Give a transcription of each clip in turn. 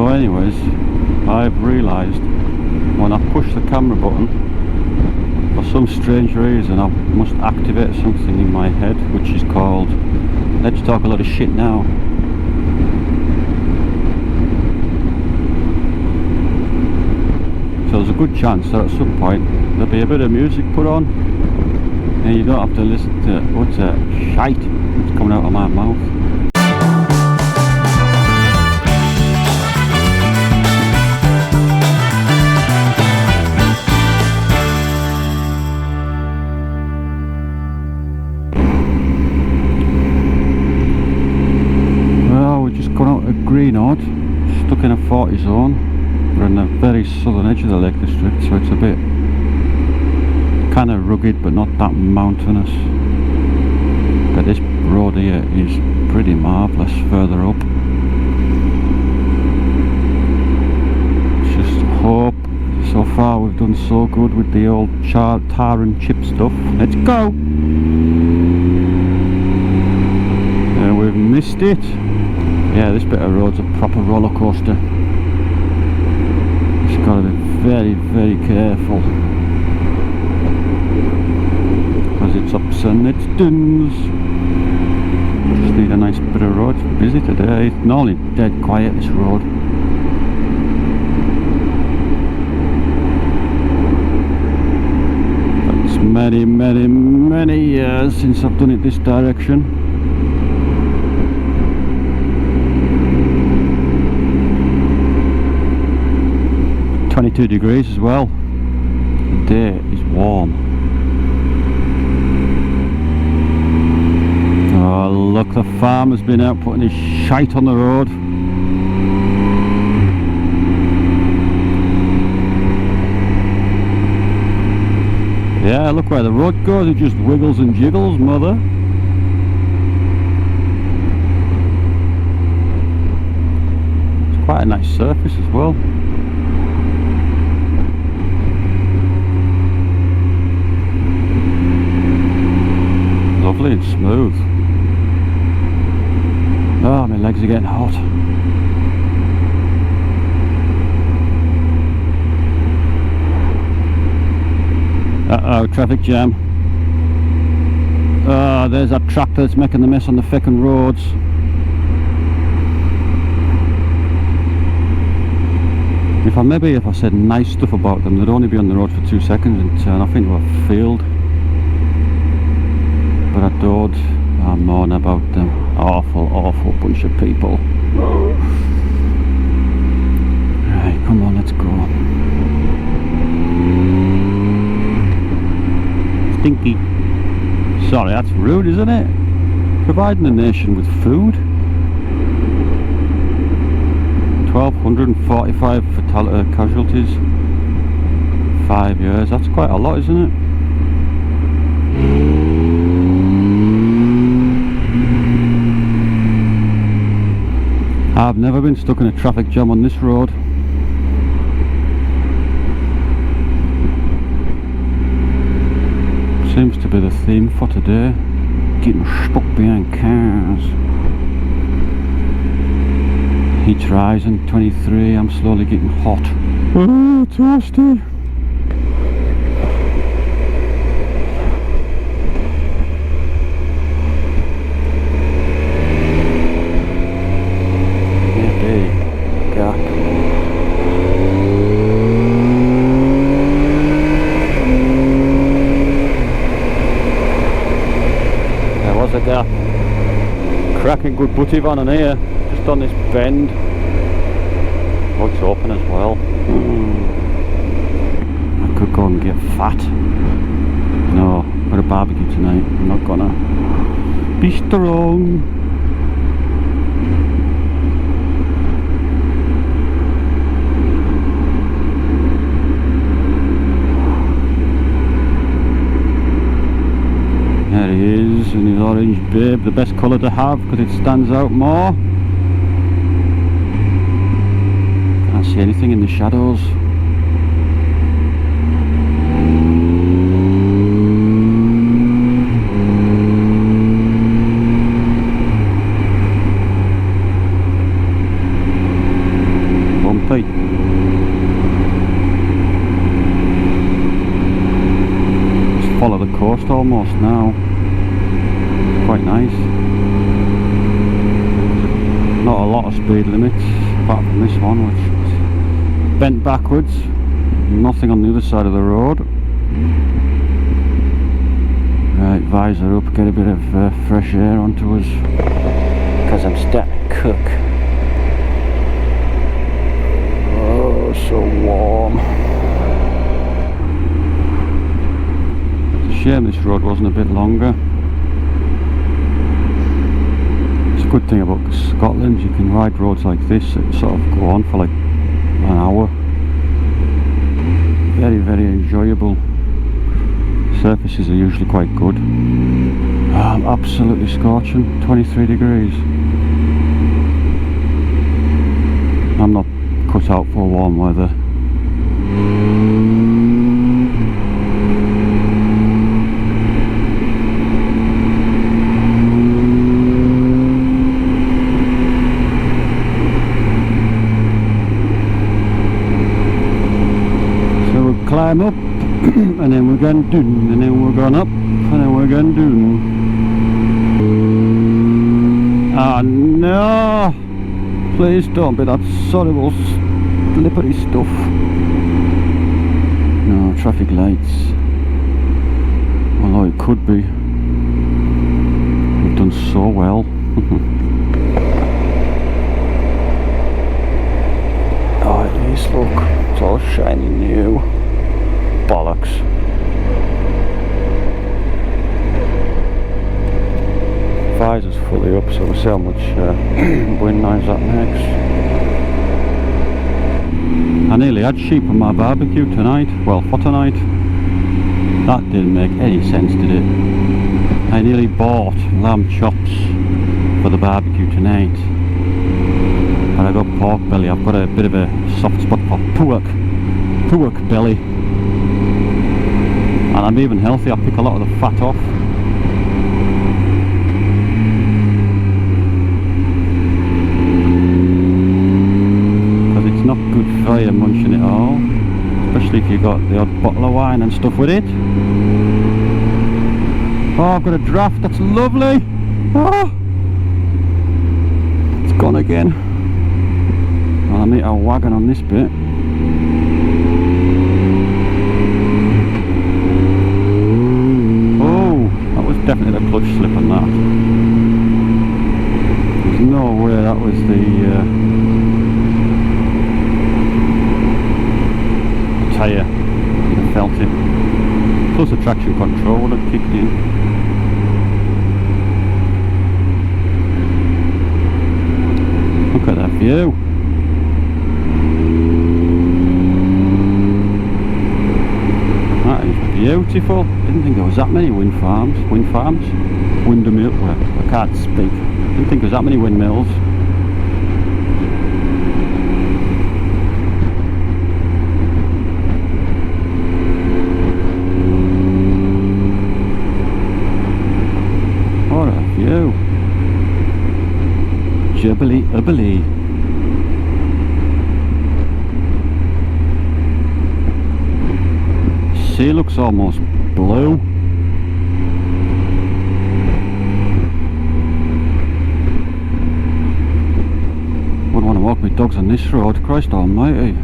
So anyways, I've realised when I push the camera button, for some strange reason I must activate something in my head which is called let's talk a lot of shit now. So there's a good chance that at some point there'll be a bit of music put on and you don't have to listen to what's a shite that's coming out of my mouth. Well, we're just gone out of Greenodd, stuck in a 40 zone. We're on the very southern edge of the Lake District, so it's a bit kind of rugged but not that mountainous. But this road here is pretty marvellous further up. Just hope so far we've done so good with the old tar and chip stuff. Let's go! And we've missed it. Yeah, this bit of road's a proper roller coaster. Just got to be very, very careful. Because it's ups and it's downs. Just need a nice bit of road. It's busy today. It's normally dead quiet, this road. But it's many, many, many years since I've done it this direction. 22 degrees as well. The day is warm. Oh look, the farmer's been out putting his shite on the road. Yeah, look where the road goes, it just wiggles and jiggles, mother. It's quite a nice surface as well. Lovely and smooth. Oh, my legs are getting hot. Uh-oh, traffic jam. Oh, there's that tractor that's making the mess on the feckin' roads. If I said nice stuff about them, they'd only be on the road for 2 seconds and turn off into a field. But I don't. I moan about them. Awful, awful bunch of people. Right, come on, let's go. Stinky. Sorry, that's rude, isn't it? Providing the nation with food. 1,245 casualties. 5 years. That's quite a lot, isn't it? I've never been stuck in a traffic jam on this road. Seems to be the theme for today. Getting stuck behind cars. Heat's rising, 23, I'm slowly getting hot. Oh, toasty. Cracking good butty van on here, just on this bend. Oh, it's open as well. I could go and get fat. No, got a barbecue tonight. I'm not gonna. Be strong. There he is in his orange babe, the best colour to have because it stands out more. Can't see anything in the shadows. almost now. Quite nice. Not a lot of speed limits, apart from this one, which is bent backwards. Nothing on the other side of the road. Right, visor up, get a bit of fresh air onto us, because I'm starting to cook. Oh, so warm. It's a shame this road wasn't a bit longer. It's a good thing about Scotland, you can ride roads like this that sort of go on for like an hour. Very, very enjoyable. Surfaces are usually quite good. I'm absolutely scorching, 23 degrees. I'm not cut out for warm weather. So we'll climb up. And then we're going down, and then we're going up, and then we're going down. Ah no! Please don't be that horrible slippery stuff. No, traffic lights. Although it could be. We've done so well. Oh it is, look. It's all shiny new. Bollocks. Visor's fully up, so we'll see how much wind noise that makes. I nearly had sheep on my barbecue tonight. Well, for tonight. That didn't make any sense, did it? I nearly bought lamb chops for the barbecue tonight. And I got pork belly. I've got a bit of a soft spot for pork belly. And I'm even healthy, I pick a lot of the fat off. Because it's not good for you munching it all. Especially if you've got the odd bottle of wine and stuff with it. Oh, I've got a draft, that's lovely! Oh, it's gone again. Well, I need a wagon on this bit. Definitely the clutch slip on that. There's no way that was the tyre. You'd have felt it. Plus the traction control would have kicked in. Look at that view. That is beautiful. Didn't think there was that many wind farms. Windmill. Well, I can't speak. Didn't think there was that many windmills. What a view. Jubbly ubbly. Sea looks almost blue. Wouldn't want to walk my dogs on this road, Christ almighty.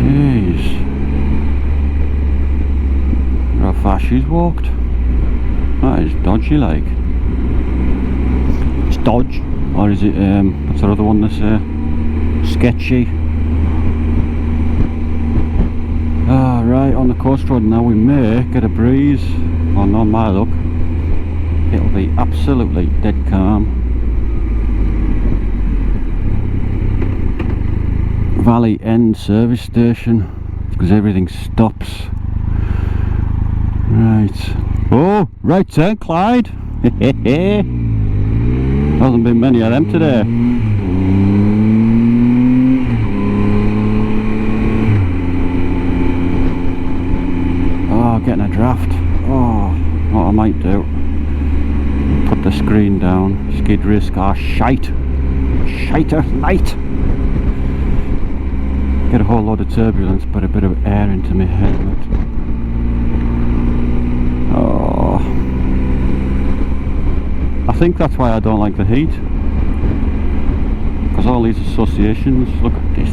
Jeez. Look how far she's walked. That is dodgy like. It's dodge. Or is it, what's the other one that's sketchy? Ah, right, on the coast road now we may get a breeze. Well, not my luck. It'll be absolutely dead calm. Valley End service station, because everything stops. Right. Oh, right turn, Clyde. Hasn't been many of them today. Getting a draft. Oh, what I might do, put the screen down. Skid risk. Ah, shiter light. get a whole lot of turbulence, but a bit of air into my helmet. Oh, I think that's why I don't like the heat, because all these associations. Look at this.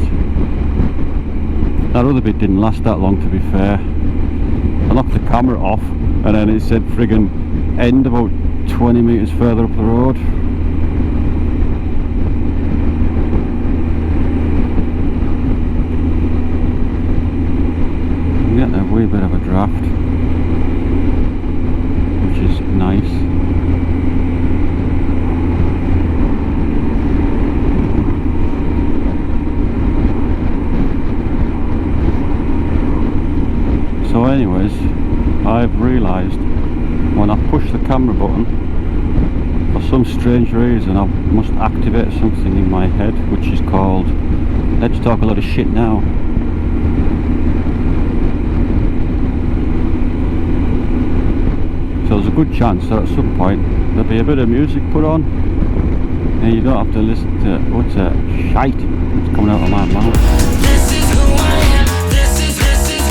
That other bit didn't last that long, to be fair. I knocked the camera off and then it said friggin' end about 20 metres further up the road. I'm getting a wee bit of a draft, which is nice. So anyways, I've realised when I push the camera button, for some strange reason I must activate something in my head, which is called let's talk a lot of shit now. So there's a good chance that at some point there'll be a bit of music put on and you don't have to listen to what's a shite that's coming out of my mouth. This is who I am. This is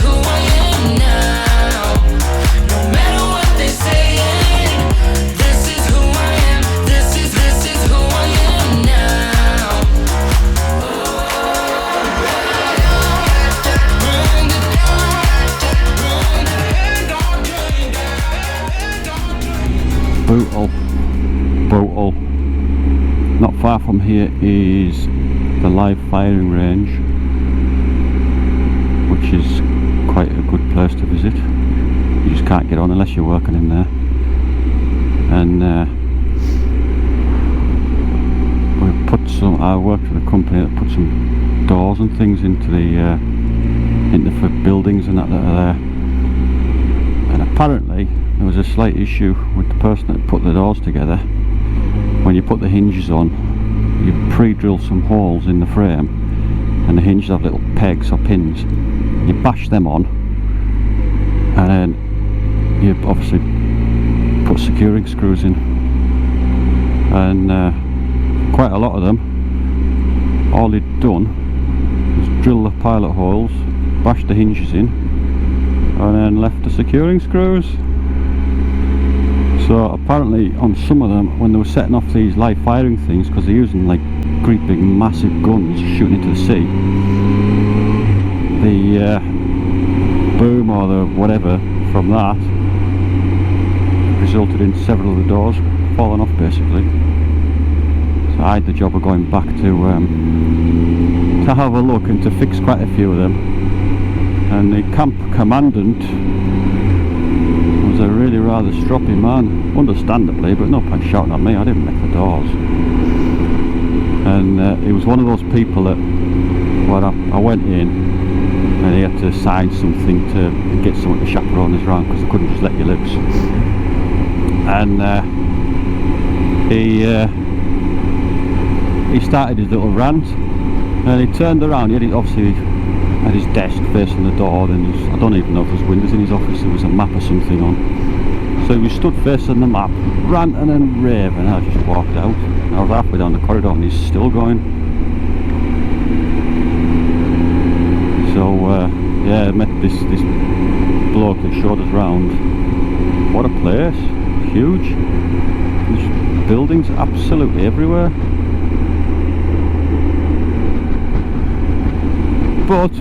who I am now. No matter what they say. This is who I am. This is who I am now. Brutal. Brutal. Not far from here is the live firing range, which is quite a good place to visit. You just can't get on unless you're working in there. And I worked with a company that put some doors and things into the for buildings and that are there. And apparently there was a slight issue with the person that put the doors together. When you put the hinges on, you pre-drill some holes in the frame, and the hinges have little pegs or pins. You bash them on, and then you obviously put securing screws in. And quite a lot of them, all they'd done was drill the pilot holes, bash the hinges in, and then left the securing screws. So apparently on some of them, when they were setting off these live firing things, because they're using like great big massive guns shooting into the sea, the boom or the whatever from that resulted in several of the doors falling off basically. So I had the job of going back to have a look and to fix quite a few of them. And the camp commandant was a really rather stroppy man, understandably, but no point shouting at me. I didn't make the doors. And he was one of those people that, well, I went in and he had to sign something to get someone to chaperone us round, because they couldn't just let you loose. And he started his little rant, and he turned around. He had obviously at his desk facing the door, then I don't even know if there's windows in his office, there was a map or something on. So he was stood facing the map, ranting and raving, and I just walked out. I was halfway down the corridor and he's still going. So yeah, I met this bloke that showed us round. What a place, huge. There's buildings absolutely everywhere. But I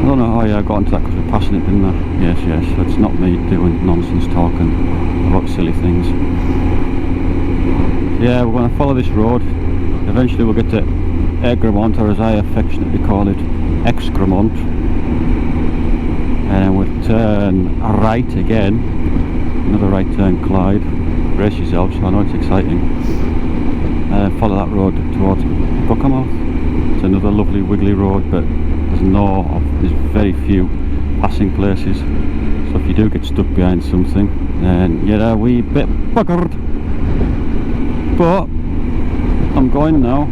don't know, oh yeah, I got into that because we're passing it, didn't I? Yes, that's not me doing nonsense talking about silly things. Yeah, we're going to follow this road. Eventually we'll get to Egremont, or as I affectionately call it, Excremont. And then we'll turn right again. Another right turn, Clyde. Brace yourselves, I know it's exciting. And follow that road towards Buckermouth. It's another lovely wiggly road, but there's very few passing places. So if you do get stuck behind something, then you're a wee bit buggered. But I'm going now,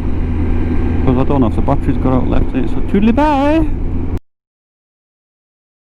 because I don't know if the battery's got out left in it, so toodly bye!